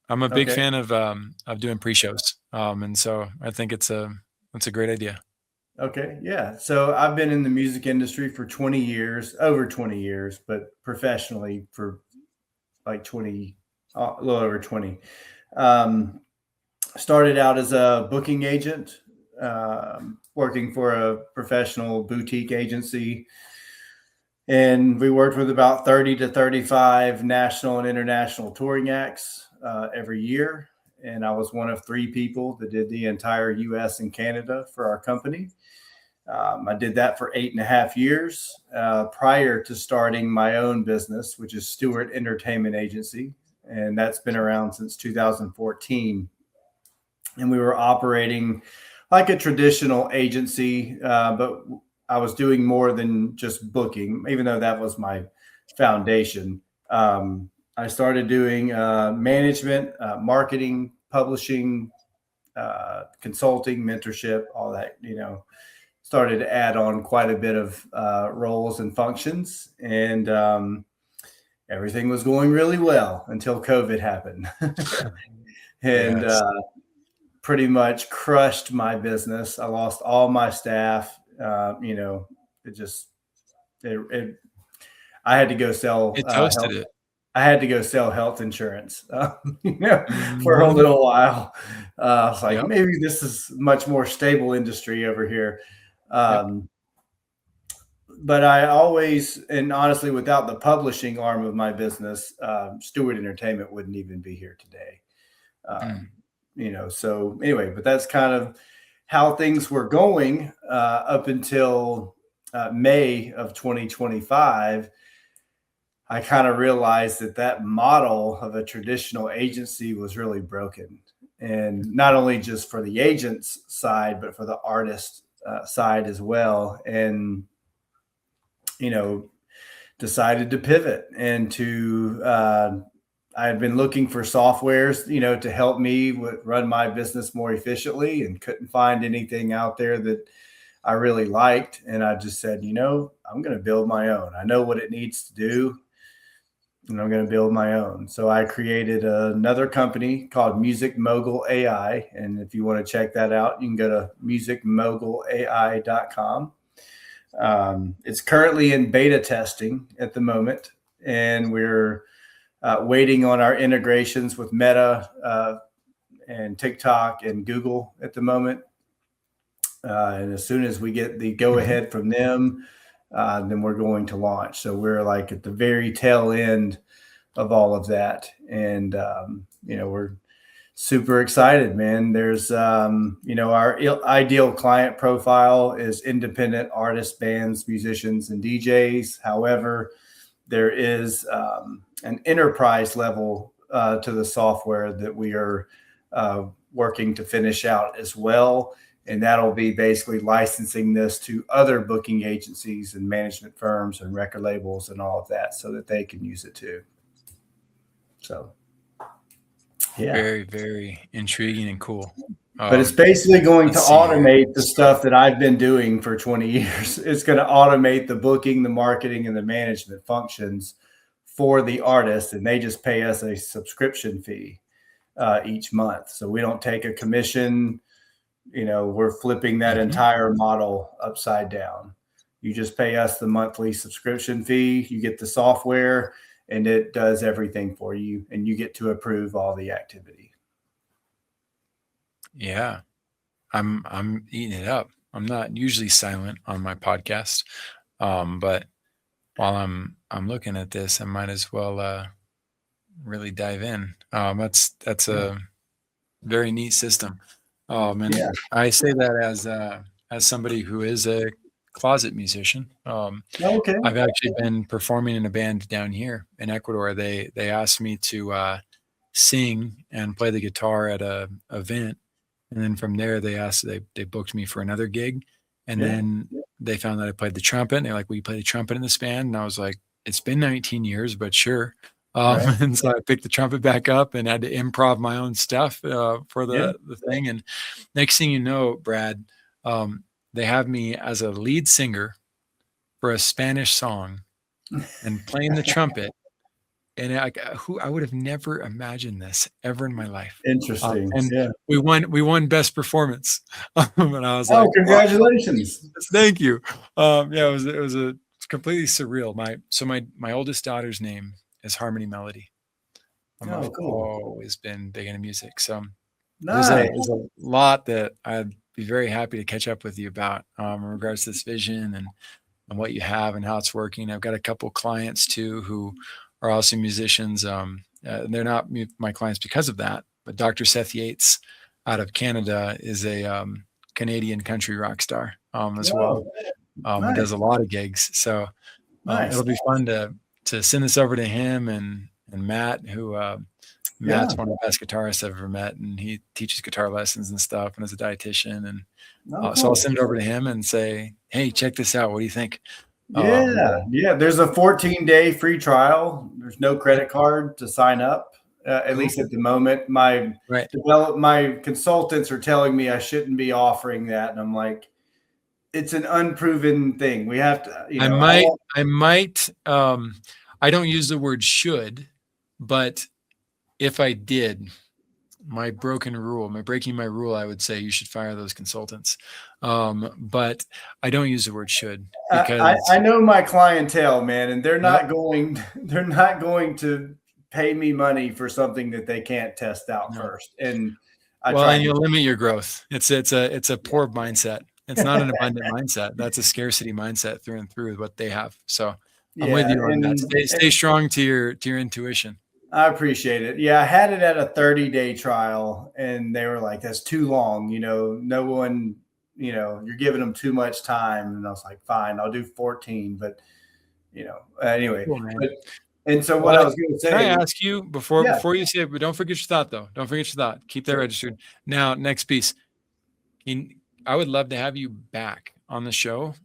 I'm a big Okay. fan of doing pre-shows. And so I think it's a great idea. Okay. Yeah. So I've been in the music industry for 20 years, over 20 years, but professionally for like 20, a little over 20. Um, Started out as a booking agent, working for a professional boutique agency. And we worked with about 30 to 35 national and international touring acts every year. And I was one of three people that did the entire US and Canada for our company. I did that for 8.5 years prior to starting my own business, which is Stewart Entertainment Agency. And that's been around since 2014. And we were operating like a traditional agency, but I was doing more than just booking, even though that was my foundation. I started doing management, marketing, publishing, consulting, mentorship, all that, started to add on quite a bit of roles and functions. And everything was going really well until COVID happened. and Yes. pretty much crushed my business. I lost all my staff. It just, it I had to go sell It toasted health. it. I had to go sell health insurance, for a Mhm. little while. I was like, Yep. maybe this is much more stable industry over here. Yep. Um, but I always, and honestly, without the publishing arm of my business, Stewart Entertainment wouldn't even be here today. Mm. Um, so anyway, but that's kind of how things were going up until May of 2025. I kind of realized that that model of a traditional agency was really broken. And not only just for the agent's side, but for the artist side as well. And, you know, decided to pivot and to, I had been looking for softwares, to help me run my business more efficiently and couldn't find anything out there that I really liked. And I just said, I'm going to build my own. I know what it needs to do and I'm going to build my own. So I created another company called Music Mogul AI. And if you want to check that out, you can go to musicmogulai.com. It's currently in beta testing at the moment, and we're waiting on our integrations with Meta and TikTok and Google at the moment. And as soon as we get the go Mhm. ahead from them, then we're going to launch. So we're like at the very tail end of all of that. And, we're super excited, man. There's, our ideal client profile is independent artists, bands, musicians, and DJs. However, there is an enterprise level to the software that we are working to finish out as well. And that'll be basically licensing this to other booking agencies and management firms and record labels and all of that so that they can use it too. So, yeah. Very, very intriguing and cool. But it's Um, basically going to let's see here. automate the stuff that I've been doing for 20 years. It's going to automate the booking, the marketing, and the management functions for the artist, and they just pay us a subscription fee each month. So we don't take a commission. We're flipping that Mhm. entire model upside down. You just pay us the monthly subscription fee. You get the software, and it does everything for you, and you get to approve all the activity. Yeah. I'm eating it up. I'm not usually silent on my podcast. But while I'm looking at this, I might as well really dive in. That's Yeah. a very neat system. And Yeah. I say that as somebody who is a closet musician. Okay. I've actually been performing in a band down here in Ecuador. They asked me to sing and play the guitar at a event, and then from there they booked me for another gig, and Yeah. then they found that I played the trumpet. And they're like, "Will you play the trumpet in this band?" And I was like, "It's been 19 years, but sure." Right. And so I picked the trumpet back up and had to improv my own stuff for Yeah. the thing. And next thing you know, Brad, um, they have me as a lead singer for a Spanish song and playing the trumpet And I would have never imagined this ever in my life. Interesting. And Yeah. we won best performance. And I was Oh, like, "Wow, congratulations. thank you." Yeah, it was completely surreal. My oldest daughter's name is Harmony Melody. Oh, I've cool. always been big into music, so there's Nice. a lot that I'd be very happy to catch up with you about, in regards to this vision and what you have and how it's working. I've got a couple clients too who are also musicians. They're not my clients because of that, but Dr. Seth Yates out of Canada is a Canadian country rock star, as well, Oh, and nice. does a lot of gigs. So Nice. it'll be fun to send this over to him and Matt, who Yeah. Matt's one of the best guitarists I've ever met, and he teaches guitar lessons and stuff, and is a dietitian. And Oh, so I'll cool. send it over to him and say, "Hey, check this out. What do you think?" Yeah. But Yeah. There's a 14-day free trial. There's no credit card to sign up, at cool. least at the moment. Right. My consultants are telling me I shouldn't be offering that. And I'm like, it's an unproven thing. We have to, I I might, want, I might, I don't use the word should, but if I did, my breaking my rule, I would say you should fire those consultants. But I don't use the word should I because know my clientele, man, and yep, they're not going to pay me money for something that they can't test out no. first. And I Well, try and to, you'll limit your growth. It's a poor mindset. It's not yeah. an abundant mindset. That's a scarcity mindset through and through what they have. So I'm with Yeah, you on that. Stay strong to your intuition. I appreciate it. Yeah, I had it at a 30-day trial and they were like, that's too long. No one, you're giving them too much time. And I was like, fine, I'll do 14. But, anyway, Cool, man. but, and so what I What was going to can I say, ask you before yeah, before you say it, but don't forget your thought though. Don't forget your thought. Keep that sure. registered. Now, next piece. I would love to have you back on the show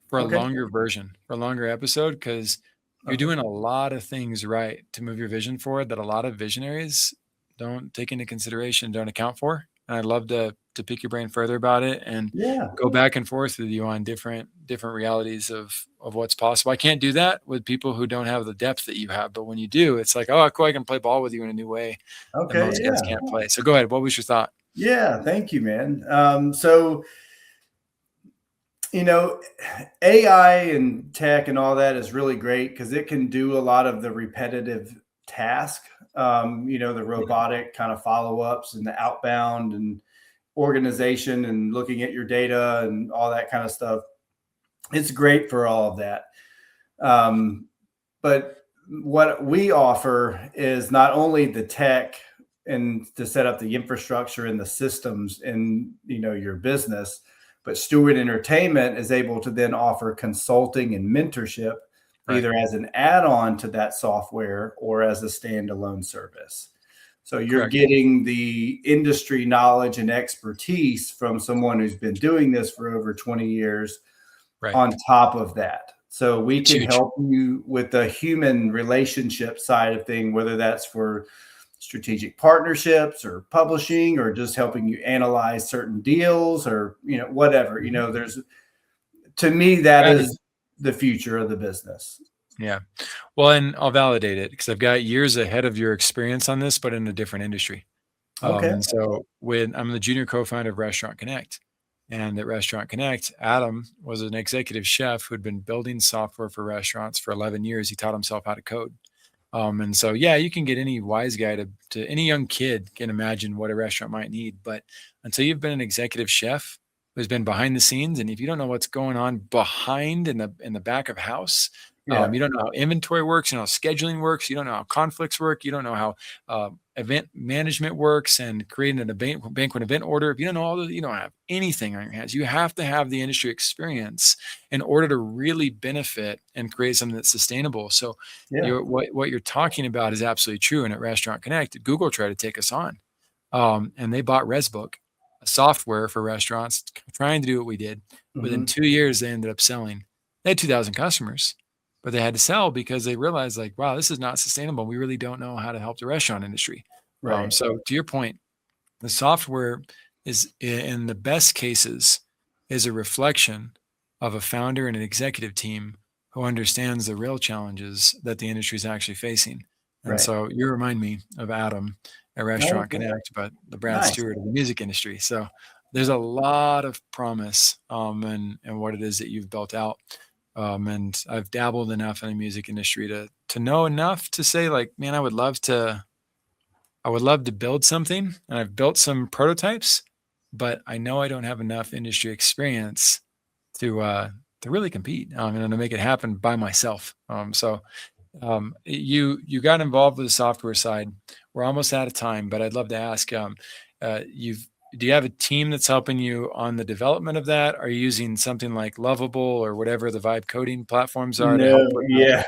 for a Okay. longer version, for a longer episode, because you're Okay. doing a lot of things right to move your vision forward that a lot of visionaries don't take into consideration, don't account for. And I'd love to pick your brain further about it and Yeah. go back and forth with you on different realities of what's possible. I can't do that with people who don't have the depth that you have, but when you do, it's like, oh, cool, I can play ball with you in a new way that Okay. most guys Yeah. can't play. So go ahead. What was your thought? Yeah. Thank you, man. So, you know, AI and tech and all that is really great because it can do a lot of the repetitive task. The robotic kind of follow ups and the outbound and organization and looking at your data and all that kind of stuff. It's great for all of that. Um, but what we offer is not only the tech and to set up the infrastructure and the systems in your business, but Stewart Entertainment is able to then offer consulting and mentorship Right. either as an add-on to that software or as a standalone service. So you're Correct. getting the industry knowledge and expertise from someone who's been doing this for over 20 years Right. on top of that. So we It's can huge. help you with the human relationship side of thing, whether that's for strategic partnerships or publishing or just helping you analyze certain deals or whatever. Mhm. There's to me that Got it. is the future of the business. Yeah. Well, and I'll validate it because I've got years ahead of your experience on this, but in a different industry. Okay. And so when I'm the junior co-founder of Restaurant Connect, and at Restaurant Connect, Adam was an executive chef who'd been building software for restaurants for 11 years. He taught himself how to code. And so, yeah, you can get any wise guy to any young kid can imagine what a restaurant might need. But until you've been an executive chef who's been behind the scenes, and if you don't know what's going on behind in the back of house, Yeah. you don't know how inventory works, you know how scheduling works, you don't know how conflicts work, you don't know how event management works and creating an event, banquet event order. If you don't know all the, you don't have anything on your hands. You have to have the industry experience in order to really benefit and create something that's sustainable. So Yeah. what you're talking about is absolutely true. And at Restaurant Connect, Google tried to take us on, and they bought ResBook, a software for restaurants, trying to do what we did. Within Hmm. 2 years, they ended up selling. They had 2,000 customers, but they had to sell because they realized, like, wow, this is not sustainable. We really don't know how to help the restaurant industry. Right. So to your point, the software is, in the best cases, is a reflection of a founder and an executive team who understands the real challenges that the industry is actually facing. And Right. so you remind me of Adam at Restaurant Okay. Connect, but the Brad Nice. Stewart of the music industry. So there's a lot of promise and what it is that you've built out. And I've dabbled enough in the music industry to know enough to say, like, man, I would love to build something, and I've built some prototypes, but I know I don't have enough industry experience to to really compete and to make it happen by myself. You got involved with the software side. We're almost out of time, but I'd love to ask. You've Do you have a team that's helping you on the development of that? Are you using something like Lovable or whatever the vibe coding platforms are to help No, with the yeah.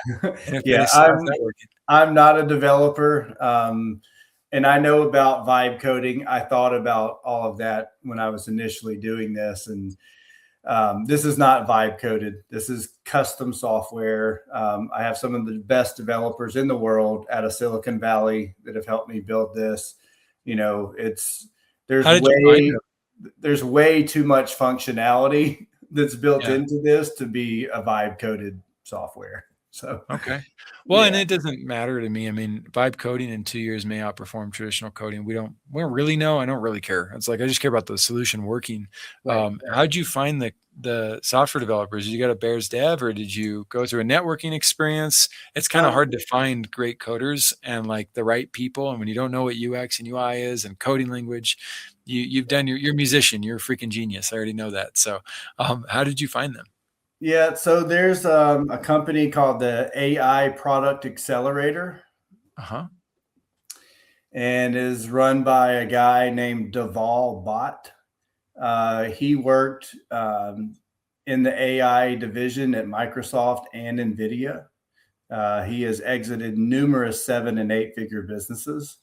Yeah, interface? How's that working? I'm not a developer, and I know about vibe coding. I thought about all of that when I was initially doing this, and this is not vibe coded. This is custom software. I have some of the best developers in the world out of Silicon Valley that have helped me build this. You know, it's there's How did you find way them? there's way too much functionality that's built Yeah. into this to be a vibe coded software. So Okay. Well, and yeah, it doesn't matter to me. I mean, vibe coding in 2 years may outperform traditional coding. We don't really know. I don't really care. It's like I just care about the solution working. right, right. How'd you find the software developers? Did you go to Bears Dev or did you go through a networking experience? It's kind of Um, hard to find great coders and like the right people. And when you don't know what UX and UI is and coding language, you've done you're a musician. You're a freaking genius. I already know that. So, how did you find them? yeah, so there's a company called the AI Product Accelerator, Uh huh. and is run by a guy named Deval Bott. He worked in the AI division at Microsoft and NVIDIA. He has exited numerous 7 and 8 figure businesses.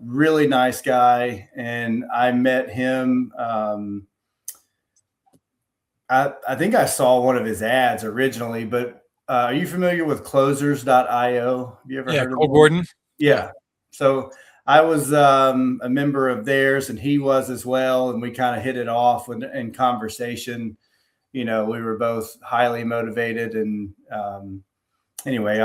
Really nice guy. And I met him. I think I saw one of his ads originally, but are you familiar with closers.io? Have you ever Yeah, heard of Cole them? Gordon. Yeah. Yeah. So I was a member of theirs, and he was as well. And we kind of hit it off in conversation. You know, we were both highly motivated. And anyway,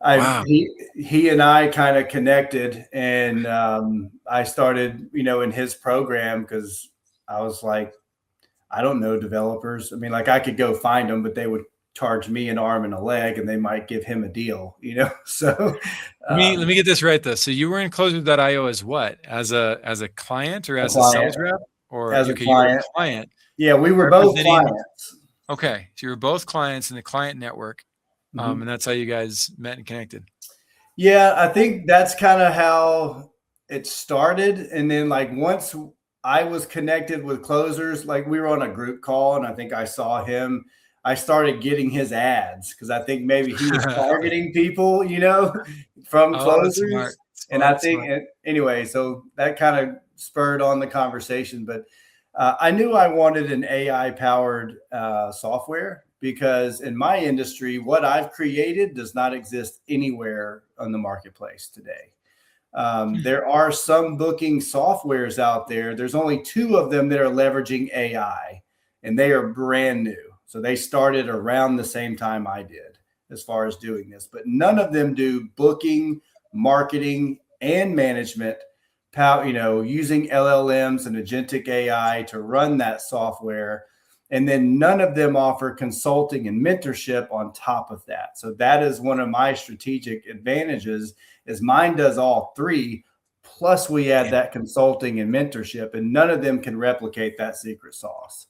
Wow. he and I kind of connected, and I started, in his program because I was like, I don't know developers. I mean, like I could go find them, but they would charge me an arm and a leg, and they might give him a deal. So Let me get this right though. So you were in Closer.io as what? As a client or a as a client sales rep? Or as a okay, you were a client, client yeah, we were both representing. clients. Okay, so you were both clients in the client network, Mhm. and that's how you guys met and connected. Yeah, I think that's kind of how it started. And then, like, once I was connected with closers, like, we were on a group call, and I think I saw him. I started getting his ads because I think maybe he was targeting people, from Oh, smart, closers. And I smart, think, smart. anyway, so that kind of spurred on the conversation. But I knew I wanted an AI powered software because in my industry, what I've created does not exist anywhere on the marketplace today. Hmm. There are some booking softwares out there. There's only two of them that are leveraging AI, and they are brand new. So they started around the same time I did as far as doing this, but none of them do booking, marketing, and management. Using LLMs and agentic AI to run that software, and then none of them offer consulting and mentorship on top of that. So that is one of my strategic advantages is mine does all three. Plus we add that consulting and mentorship, and none of them can replicate that secret sauce.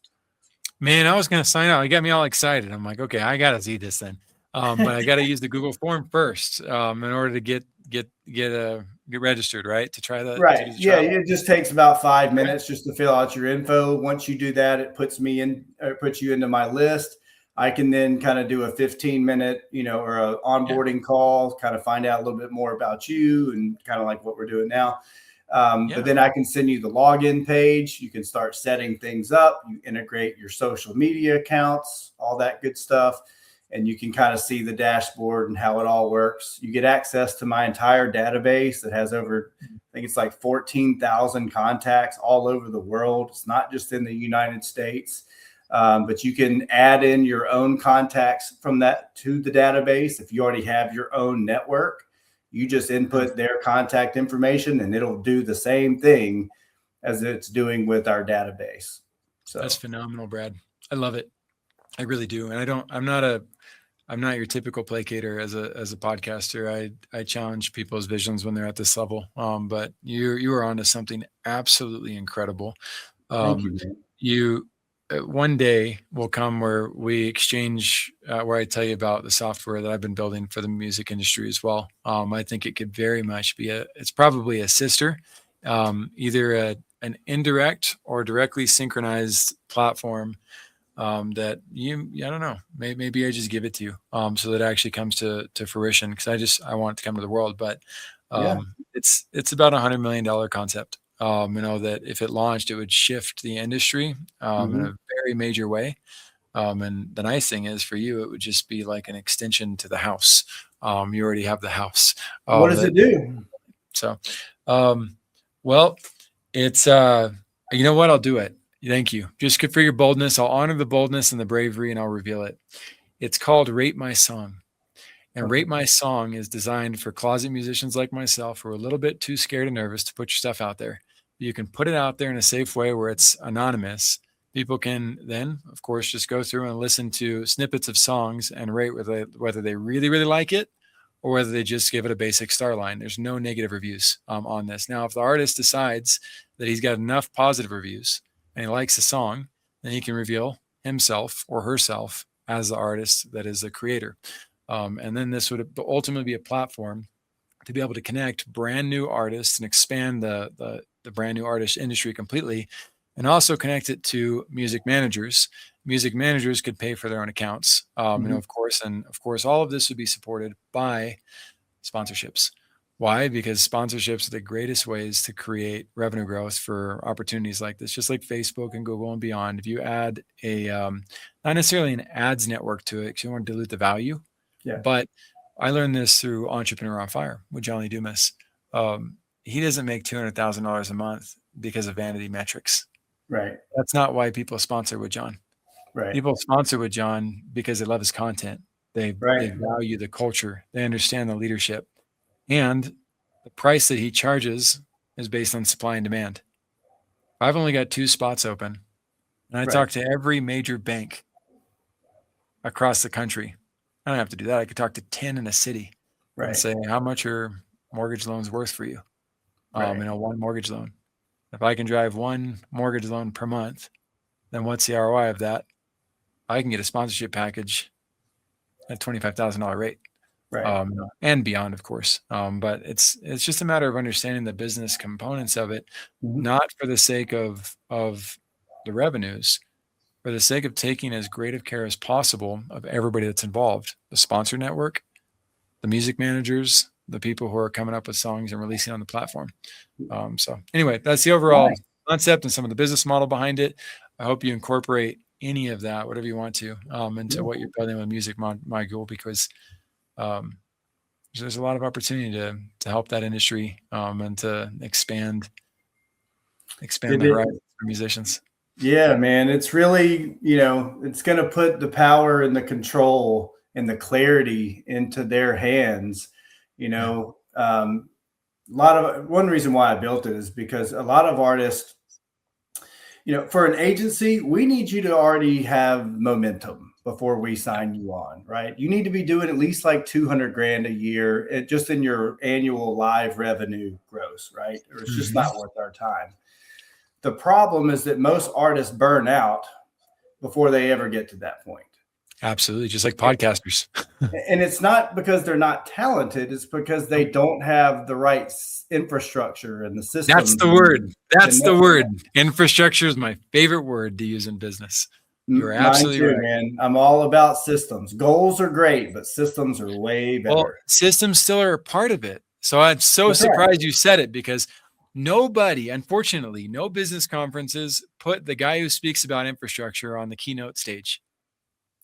Man, I was gonna sign up. You got me all excited. I'm like, okay, I gotta see this then. But I gotta use the Google form first in order to get registered, right? To Right. do the Yeah. trial. It just takes about five Okay. minutes just to fill out your info. Once you do that, it puts you into my list. I can then kind of do a 15-minute, or a Yeah. onboarding call, kind of find out a little bit more about you and kind of like what we're doing now. But Yeah. then I can send you the login page. You can start setting things up. You integrate your social media accounts, all that good stuff. And you can kind of see the dashboard and how it all works. You get access to my entire database that has over, I think it's like 14,000 contacts all over the world. It's not just in the United States. But you can add in your own contacts from that to the database. If you already have your own network, you just input their contact information and it'll do the same thing as it's doing with our database. So That's phenomenal, Brad. I love it. I really do. And I'm not your typical placater as a podcaster. I challenge people's visions when they're at this level. But you are onto something absolutely incredible. thank Um, you, man. you One day will come where we exchange, where I tell you about the software that I've been building for the music industry as well. I think it could very much be it's probably a sister, either an indirect or directly synchronized platform, that I don't know, maybe I just give it to you, so that it actually comes to fruition, because I want it to come to the world. But Yeah. it's about $100 million concept. That if it launched, it would shift the industry, in Mm-hmm. a very major way. And the nice thing is for you, it would just be like an extension to the house. You already have the house. What does That it do? so, um, well, it's you know what? I'll do it. Thank you. Just good for your boldness. I'll honor the boldness and the bravery, and I'll reveal it. It's called Rate My Song. And Okay. Rate My Song is designed for closet musicians like myself who are a little bit too scared and nervous to put your stuff out there. You can put it out there in a safe way where it's anonymous. People can then, of course, just go through and listen to snippets of songs and rate whether they really, really like it, or whether they just give it a basic star line. There's no negative reviews, on this. Now, if the artist decides that he's got enough positive reviews and he likes the song, then he can reveal himself or herself as the artist that is the creator. And then this would ultimately be a platform to be able to connect brand new artists and expand the brand new artist industry completely, and also connect it to music managers. Music managers could pay for their own accounts, Mm-hmm. of course, all of this would be supported by sponsorships. Why? Because sponsorships are the greatest ways to create revenue growth for opportunities like this, just like Facebook and Google and beyond. If you add not necessarily an ads network to it, because you don't want to dilute the value, Yeah. but I learned this through Entrepreneur on Fire with Johnny Dumas. He doesn't make $200,000 a month because of vanity metrics. Right. That's not why people sponsor with John. Right. People sponsor with John because they love his content. They Right. value the culture. They understand the leadership, and the price that he charges is based on supply and demand. I've only got 2 spots open, and I Right. talk to every major bank across the country. I don't have to do that. I could talk to 10 in a city and Right. say, how much are mortgage loans worth for you? Right. One mortgage loan. If I can drive one mortgage loan per month, then what's the ROI of that? I can get a sponsorship package at $25,000 rate, Right. and beyond, of course. But it's just a matter of understanding the business components of it, Mm-hmm. not for the sake of the revenues, for the sake of taking as great of care as possible of everybody that's involved: the sponsor network, the music managers, the people who are coming up with songs and releasing on the platform. So anyway, that's the overall Nice. concept and some of the business model behind it. I hope you incorporate any of that, whatever you want to, into Yeah. what you're building with Music Mogul, because um, there's a lot of opportunity to help that industry, and to expand It the is. horizons for musicians. Yeah, man. It's really, it's going to put the power and the control and the clarity into their hands. Yeah. A lot of one reason why I built it is because a lot of artists, for an agency, we need you to already have momentum before we sign you on, right? You need to be doing at least like 200 grand a year just in your annual live revenue gross, right? Or it's just Mhm. not worth our time. The problem is that most artists burn out before they ever get to that point. Absolutely. Just like podcasters. And it's not because they're not talented, it's because they don't have the right infrastructure and the That's systems the word. and the That's the network. word. Infrastructure is my favorite word to use in business. You are Mine absolutely too, right. man. I'm all about systems. Goals are great, but systems are way Well, better. systems still are a part of it. So I'm so That's right. surprised you said it, because nobody, unfortunately, no business conferences put the guy who speaks about infrastructure on the keynote stage.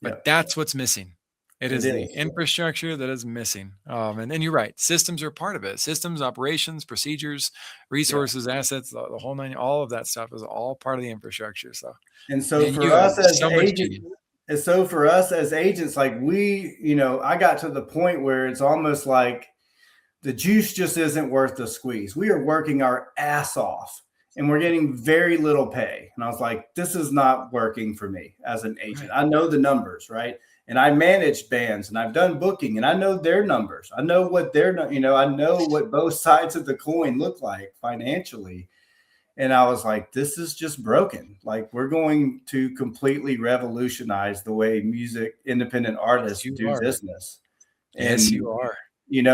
But Yep. that's what's missing. It It is the is. infrastructure that is missing. And then you're right. Systems are part of it. Systems, operations, procedures, Yeah. resources, assets, the whole nine, all of that stuff is all part of the infrastructure. So, And so man, for you have us as so much agents, cheese. like we, I got to the point where it's almost like the juice just isn't worth the squeeze. We are working our ass off and we're getting very little pay. And I was like, this is not working for me as an agent. Right. I know the numbers, right? And I manage bands and I've done booking and I know their numbers. I know what I know what both sides of the coin look like financially. And I was like, this is just broken. Like, we're going to completely revolutionize the way independent Yes, artists you do are. business. Yes, And you are.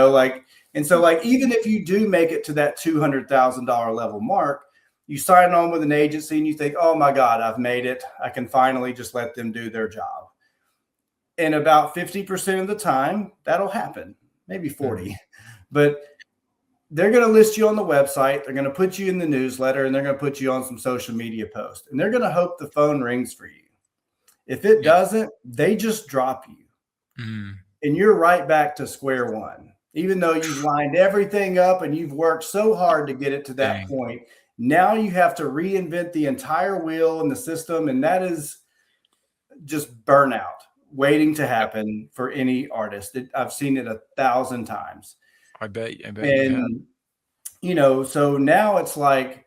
like, and so like, even if you do make it to that $200,000 level mark, you sign on with an agency and you think, oh my God, I've made it. I can finally just let them do their job. And about 50% of the time, that'll happen, maybe 40. Mhm. But they're going to list you on the website. They're going to put you in the newsletter and they're going to put you on some social media posts. And they're going to hope the phone rings for you. If it Yep. doesn't, they just drop you. Mm. And you're right back to square one. Even though you've lined everything up and you've worked so hard to get it to that Dang. point, now you have to reinvent the entire wheel and the system. And that is just burnout waiting to Yep. happen for any artist. I've seen it 1,000 times. I bet you have. And, so now it's like,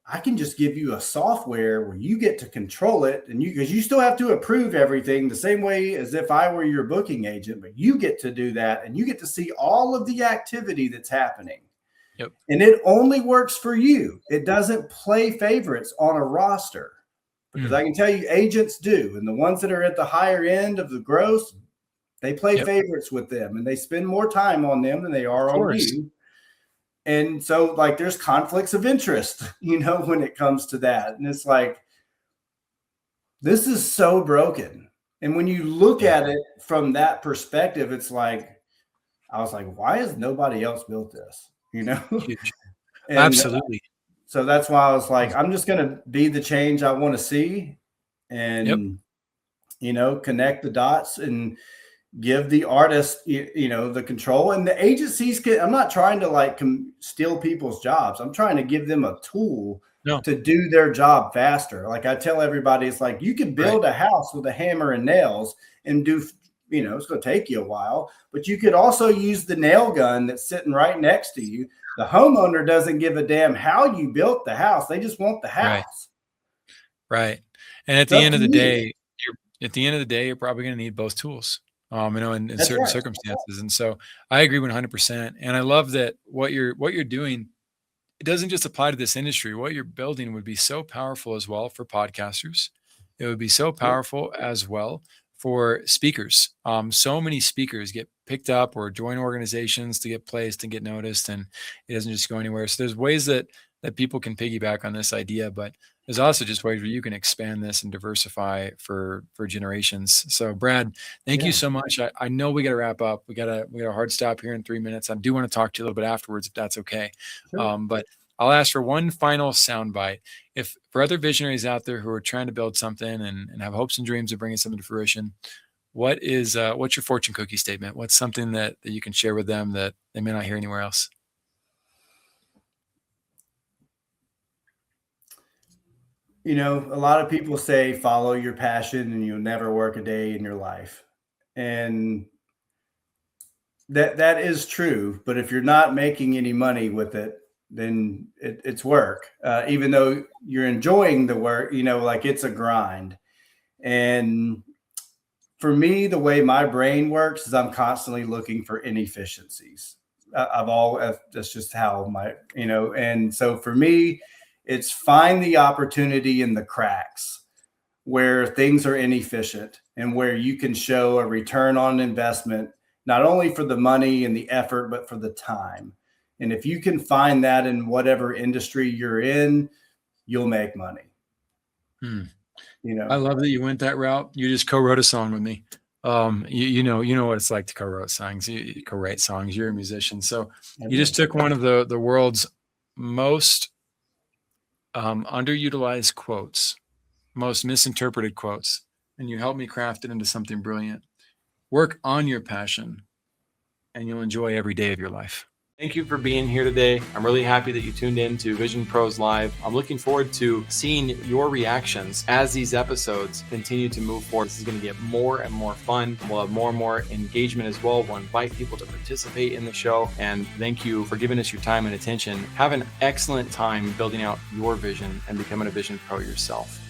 I can just give you a software where you get to control it and because you still have to approve everything the same way as if I were your booking agent, but you get to do that and you get to see all of the activity that's happening. Yep. And it only works for you. It doesn't play favorites on a roster because Mm. I can tell you agents do. And the ones that are at the higher end of the gross, they play Yep. favorites with them and they spend more time on them than they Of are on course. you. And so like there's conflicts of interest, when it comes to that. And it's like, this is so broken. And when you look Yeah. at it from that perspective, it's like, I was like, why has nobody else built this? Huge. And Absolutely. so that's why I was like, Yes. I'm just going to be the change I want to see Yep. and, connect the dots and give the artist the control and the agencies I'm not trying to like steal people's jobs. I'm trying to give them a tool No. to do their job faster. Like I tell everybody, it's like you can Right. build a house with a hammer and nails and do it's going to take you a while, but you could also use the nail gun that's sitting right next to you. The homeowner doesn't give a damn how you built the house. They just want the Right. house. Right. And at It's the up end to of the you. day, you're probably going to need both tools. In That's certain right. circumstances. And so I agree 100%. And I love that what you're doing, it doesn't just apply to this industry. What you're building would be so powerful as well for podcasters. It would be so Yep. powerful as well for speakers. So many speakers get picked up or join organizations to get placed and get noticed, and it doesn't just go anywhere. So there's ways that people can piggyback on this idea, but there's also just ways where you can expand this and diversify for generations. So Brad, thank you Yeah. so much. I know we got to wrap up. We got a hard stop here in 3 minutes. I do want to talk to you a little bit afterwards if that's okay. Sure. But I'll ask for one final soundbite. If for other visionaries out there who are trying to build something and have hopes and dreams of bringing something to fruition, what's your fortune cookie statement? What's something that you can share with them that they may not hear anywhere else? A lot of people say follow your passion and you'll never work a day in your life. And that is true. But if you're not making any money with it, then it's work. Even though you're enjoying the work, like it's a grind. And for me, the way my brain works is I'm constantly looking for inefficiencies. That's just how and so for me, it's find the opportunity in the cracks where things are inefficient and where you can show a return on investment, not only for the money and the effort, but for the time. And if you can find that in whatever industry you're in, you'll make money, Hmm. you I know. love that you went that route. You just co-wrote a song with me. You know what it's like to co-write songs. You co-write songs. You're a musician, so I you just do. took one of the world's most underutilized quotes, most misinterpreted quotes, and you helped me craft it into something brilliant. Work on your passion, and you'll enjoy every day of your life. Thank you for being here today. I'm really happy that you tuned in to Vision Pros Live. I'm looking forward to seeing your reactions as these episodes continue to move forward. This is going to get more and more fun. We'll have more and more engagement as well. We'll invite people to participate in the show. And thank you for giving us your time and attention. Have an excellent time building out your vision and becoming a vision pro yourself.